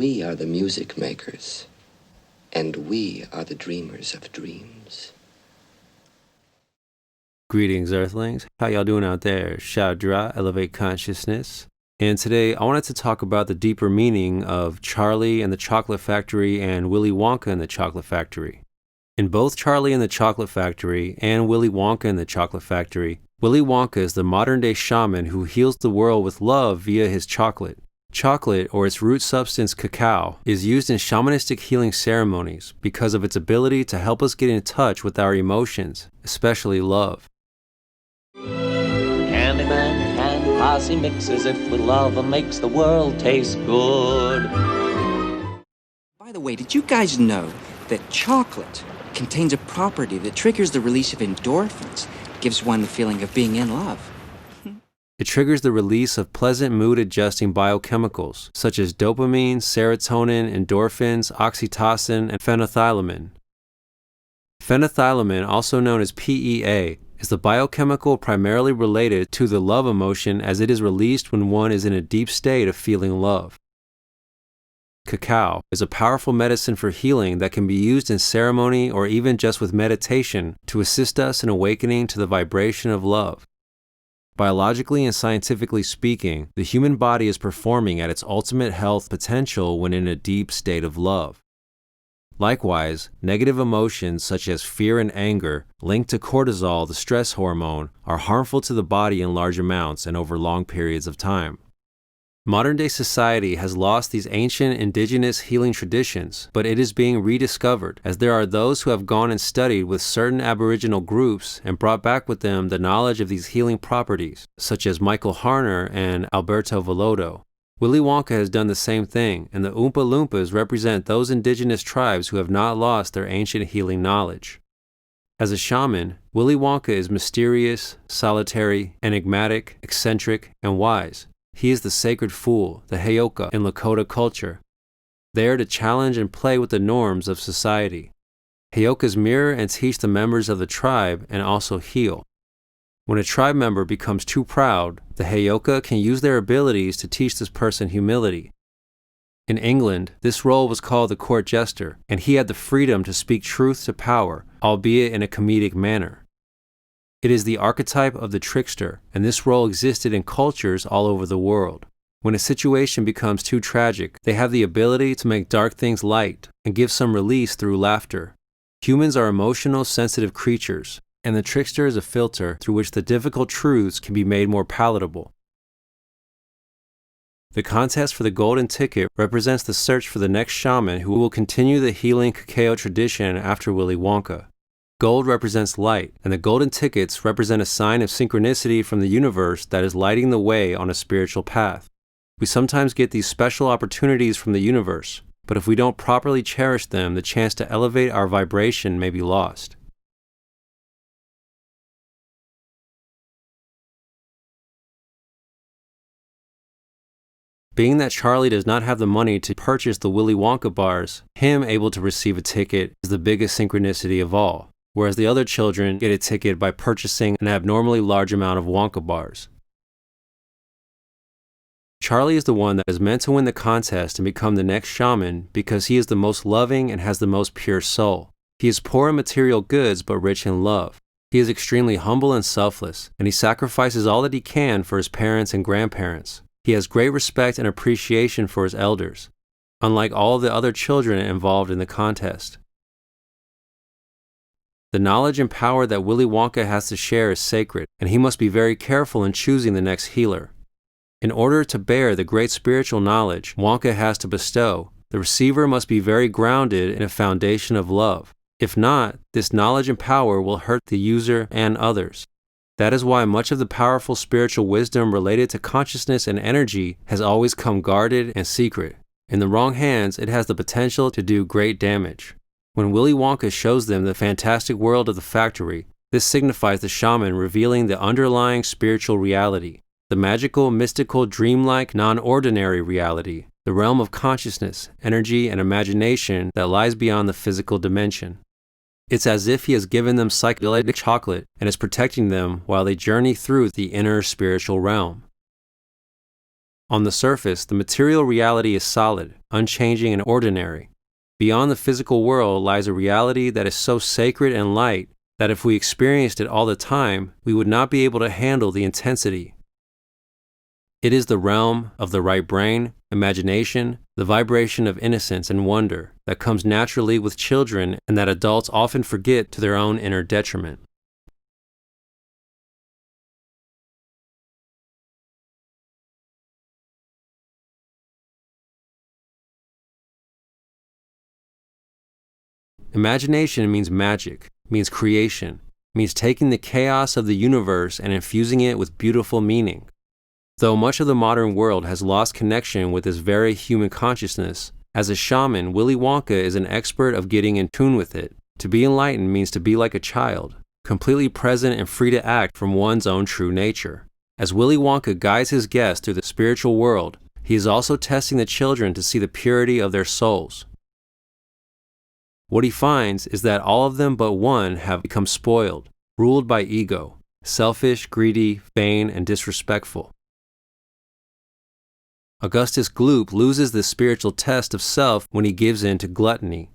We are the music makers, and we are the dreamers of dreams. Greetings, Earthlings. How y'all doing out there? Shadra, Elevate Consciousness. And today I wanted to talk about the deeper meaning of Charlie and the Chocolate Factory and Willy Wonka and the Chocolate Factory. In both Charlie and the Chocolate Factory and Willy Wonka and the Chocolate Factory, Willy Wonka is the modern-day shaman who heals the world with love via his chocolate. Chocolate, or its root substance cacao, is used in shamanistic healing ceremonies because of its ability to help us get in touch with our emotions, especially love. Candyman and posse mixes it with love and makes the world taste good. By the way, did you guys know that chocolate contains a property that triggers the release of endorphins, gives one the feeling of being in love? It triggers the release of pleasant mood-adjusting biochemicals, such as dopamine, serotonin, endorphins, oxytocin, and phenethylamine. Phenethylamine, also known as PEA, is the biochemical primarily related to the love emotion as it is released when one is in a deep state of feeling love. Cacao is a powerful medicine for healing that can be used in ceremony or even just with meditation to assist us in awakening to the vibration of love. Biologically and scientifically speaking, the human body is performing at its ultimate health potential when in a deep state of love. Likewise, negative emotions such as fear and anger, linked to cortisol, the stress hormone, are harmful to the body in large amounts and over long periods of time. Modern-day society has lost these ancient indigenous healing traditions, but it is being rediscovered as there are those who have gone and studied with certain Aboriginal groups and brought back with them the knowledge of these healing properties, such as Michael Harner and Alberto Villoldo. Willy Wonka has done the same thing, and the Oompa Loompas represent those indigenous tribes who have not lost their ancient healing knowledge. As a shaman, Willy Wonka is mysterious, solitary, enigmatic, eccentric, and wise. He is the sacred fool, the Heyoka in Lakota culture, there to challenge and play with the norms of society. Heyokas mirror and teach the members of the tribe and also heal. When a tribe member becomes too proud, the Heyoka can use their abilities to teach this person humility. In England, this role was called the court jester, and he had the freedom to speak truth to power, albeit in a comedic manner. It is the archetype of the trickster, and this role existed in cultures all over the world. When a situation becomes too tragic, they have the ability to make dark things light and give some release through laughter. Humans are emotional, sensitive creatures, and the trickster is a filter through which the difficult truths can be made more palatable. The contest for the golden ticket represents the search for the next shaman who will continue the healing cacao tradition after Willy Wonka. Gold represents light, and the golden tickets represent a sign of synchronicity from the universe that is lighting the way on a spiritual path. We sometimes get these special opportunities from the universe, but if we don't properly cherish them, the chance to elevate our vibration may be lost. Being that Charlie does not have the money to purchase the Willy Wonka bars, him able to receive a ticket is the biggest synchronicity of all, whereas the other children get a ticket by purchasing an abnormally large amount of Wonka bars. Charlie is the one that is meant to win the contest and become the next shaman because he is the most loving and has the most pure soul. He is poor in material goods but rich in love. He is extremely humble and selfless, and he sacrifices all that he can for his parents and grandparents. He has great respect and appreciation for his elders, unlike all of the other children involved in the contest. The knowledge and power that Willy Wonka has to share is sacred, and he must be very careful in choosing the next healer. In order to bear the great spiritual knowledge Wonka has to bestow, the receiver must be very grounded in a foundation of love. If not, this knowledge and power will hurt the user and others. That is why much of the powerful spiritual wisdom related to consciousness and energy has always come guarded and secret. In the wrong hands, it has the potential to do great damage. When Willy Wonka shows them the fantastic world of the factory, this signifies the shaman revealing the underlying spiritual reality, the magical, mystical, dreamlike, non-ordinary reality, the realm of consciousness, energy, and imagination that lies beyond the physical dimension. It's as if he has given them psychedelic chocolate and is protecting them while they journey through the inner spiritual realm. On the surface, the material reality is solid, unchanging, and ordinary. Beyond the physical world lies a reality that is so sacred and light that if we experienced it all the time, we would not be able to handle the intensity. It is the realm of the right brain, imagination, the vibration of innocence and wonder that comes naturally with children and that adults often forget to their own inner detriment. Imagination means magic, means creation, means taking the chaos of the universe and infusing it with beautiful meaning. Though much of the modern world has lost connection with this very human consciousness, as a shaman, Willy Wonka is an expert of getting in tune with it. To be enlightened means to be like a child, completely present and free to act from one's own true nature. As Willy Wonka guides his guests through the spiritual world, he is also testing the children to see the purity of their souls. What he finds is that all of them but one have become spoiled, ruled by ego, selfish, greedy, vain, and disrespectful. Augustus Gloop loses the spiritual test of self when he gives in to gluttony.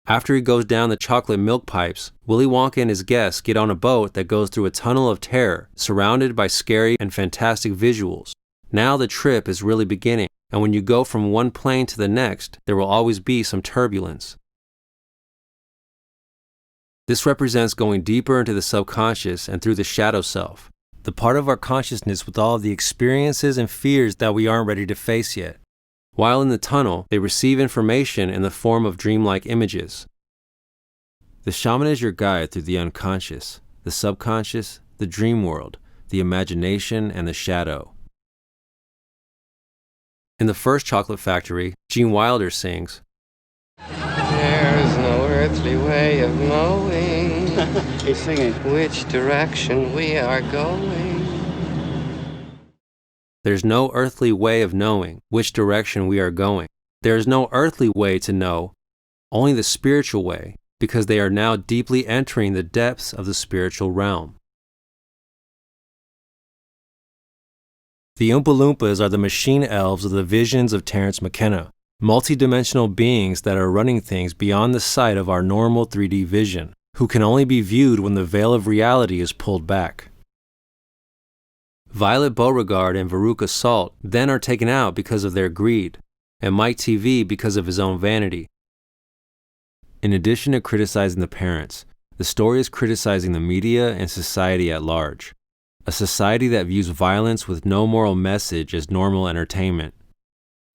After he goes down the chocolate milk pipes, Willy Wonka and his guests get on a boat that goes through a tunnel of terror, surrounded by scary and fantastic visuals. Now the trip is really beginning, and when you go from one plane to the next, there will always be some turbulence. This represents going deeper into the subconscious and through the shadow self, the part of our consciousness with all of the experiences and fears that we aren't ready to face yet. While in the tunnel, they receive information in the form of dreamlike images. The shaman is your guide through the unconscious, the subconscious, the dream world, the imagination, and the shadow. In the first Chocolate Factory, Gene Wilder sings, There's no earthly way of knowing He's singing. which direction we are going. There's no earthly way of knowing which direction we are going. There is no earthly way to know, only the spiritual way, because they are now deeply entering the depths of the spiritual realm. The Oompa Loompas are the machine elves of the visions of Terence McKenna, multi-dimensional beings that are running things beyond the sight of our normal 3D vision, who can only be viewed when the veil of reality is pulled back. Violet Beauregard and Veruca Salt then are taken out because of their greed, and Mike TV because of his own vanity. In addition to criticizing the parents, the story is criticizing the media and society at large. A society that views violence with no moral message as normal entertainment.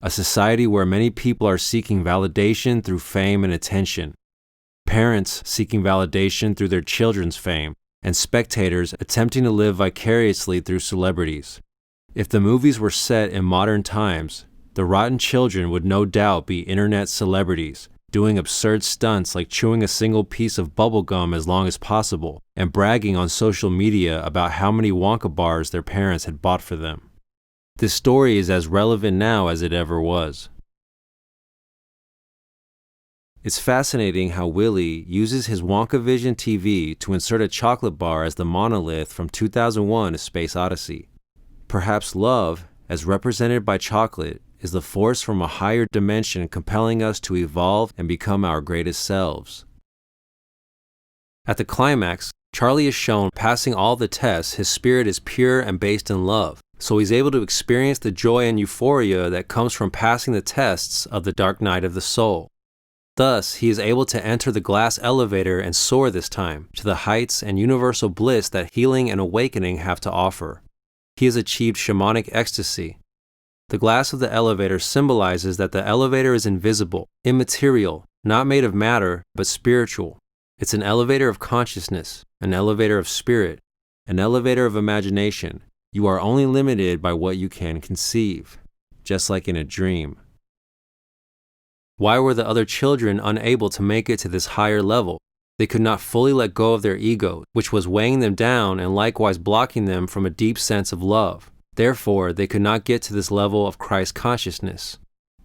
A society where many people are seeking validation through fame and attention. Parents seeking validation through their children's fame, and spectators attempting to live vicariously through celebrities. If the movies were set in modern times, the rotten children would no doubt be internet celebrities, doing absurd stunts like chewing a single piece of bubble gum as long as possible, and bragging on social media about how many Wonka bars their parents had bought for them. This story is as relevant now as it ever was. It's fascinating how Willy uses his Wonka Vision TV to insert a chocolate bar as the monolith from 2001: A Space Odyssey. Perhaps love, as represented by chocolate, is the force from a higher dimension compelling us to evolve and become our greatest selves. At the climax, Charlie is shown passing all the tests. His spirit is pure and based in love, so he's able to experience the joy and euphoria that comes from passing the tests of the dark night of the soul. Thus, he is able to enter the glass elevator and soar this time to the heights and universal bliss that healing and awakening have to offer. He has achieved shamanic ecstasy. The glass of the elevator symbolizes that the elevator is invisible, immaterial, not made of matter, but spiritual. It's an elevator of consciousness, an elevator of spirit, an elevator of imagination. You are only limited by what you can conceive, just like in a dream. Why were the other children unable to make it to this higher level? They could not fully let go of their ego, which was weighing them down and likewise blocking them from a deep sense of love. Therefore, they could not get to this level of Christ consciousness.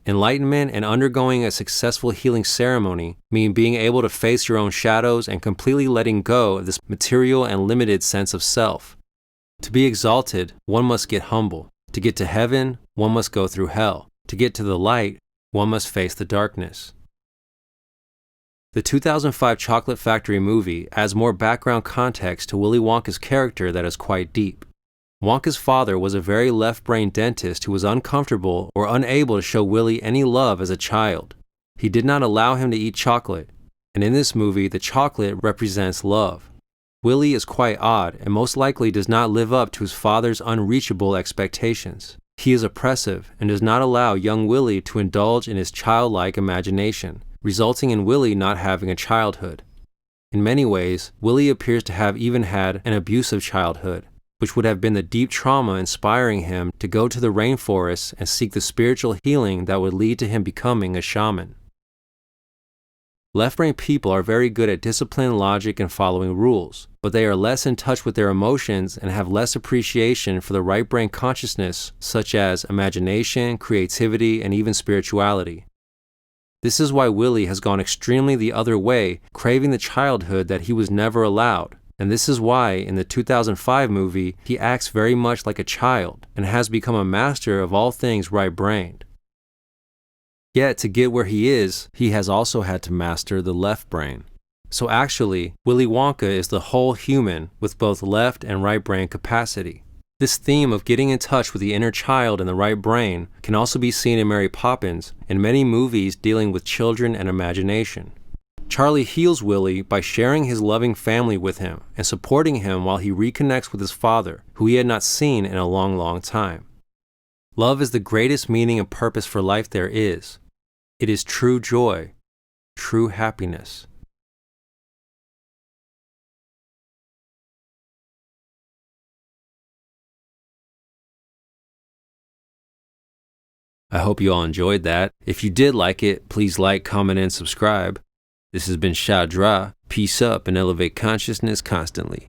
Enlightenment and undergoing a successful healing ceremony mean being able to face your own shadows and completely letting go of this material and limited sense of self. To be exalted, one must get humble. To get to heaven, one must go through hell. To get to the light, one must face the darkness. The 2005 Chocolate Factory movie adds more background context to Willy Wonka's character that is quite deep. Wonka's father was a very left-brained dentist who was uncomfortable or unable to show Willy any love as a child. He did not allow him to eat chocolate, and in this movie, the chocolate represents love. Willy is quite odd and most likely does not live up to his father's unreachable expectations. He is oppressive and does not allow young Willy to indulge in his childlike imagination, resulting in Willy not having a childhood. In many ways, Willy appears to have even had an abusive childhood, which would have been the deep trauma inspiring him to go to the rainforest and seek the spiritual healing that would lead to him becoming a shaman. Left-brain people are very good at discipline, logic, and following rules, but they are less in touch with their emotions and have less appreciation for the right-brain consciousness, such as imagination, creativity, and even spirituality. This is why Willy has gone extremely the other way, craving the childhood that he was never allowed. And this is why, in the 2005 movie, he acts very much like a child and has become a master of all things right-brained. Yet, to get where he is, he has also had to master the left brain. So actually, Willy Wonka is the whole human with both left and right brain capacity. This theme of getting in touch with the inner child and the right brain can also be seen in Mary Poppins and many movies dealing with children and imagination. Charlie heals Willy by sharing his loving family with him and supporting him while he reconnects with his father, who he had not seen in a long, long time. Love is the greatest meaning and purpose for life there is. It is true joy, true happiness. I hope you all enjoyed that. If you did like it, please like, comment, and subscribe. This has been Shadra. Peace up and elevate consciousness constantly.